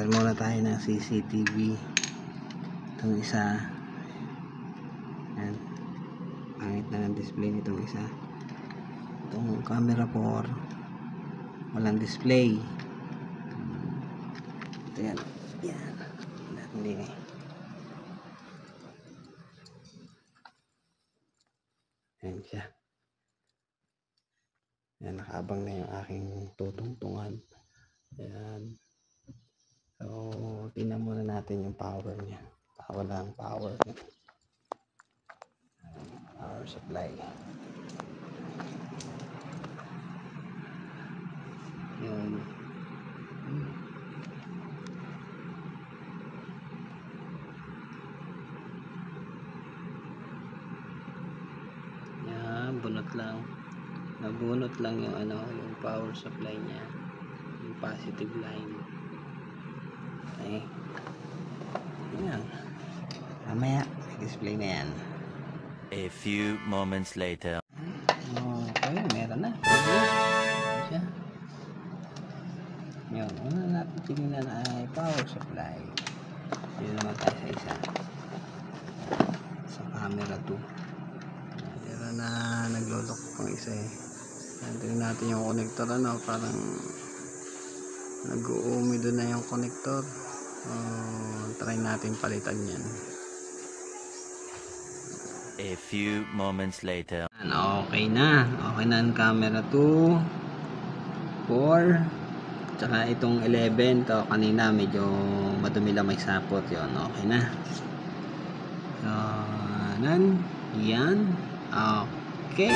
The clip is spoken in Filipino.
pair muna tayo ng CCTV. Itong isa, yan, pangit na ng display nitong isa. Itong camera 4, walang display. Ito yan, yan, hindi eh. Yan siya. Yan, nakaabang na yung aking tutungtungan. Yan. So, tingnan muna natin yung power niya. Walang power niya. Power supply. Yan. Yan, bunot lang. Nabunot lang yung yung power supply niya, yung positive line. Okay, yan, mamaya display na yan. A few moments later. Okay, meron na siya. Yun, una natin tingnan ay power supply. Yun naman tayo sa isa, sa camera 2. Meron na naglolok pang isa eh. Tingnan natin yung connector, parang nag-uumido na yung connector. Try natin palitan yan. A few moments later. Okay na ang camera 2, 4, tsaka itong 11 to. Kanina medyo madumi lang, may sapot yun. Okay na. So, yan. Okay.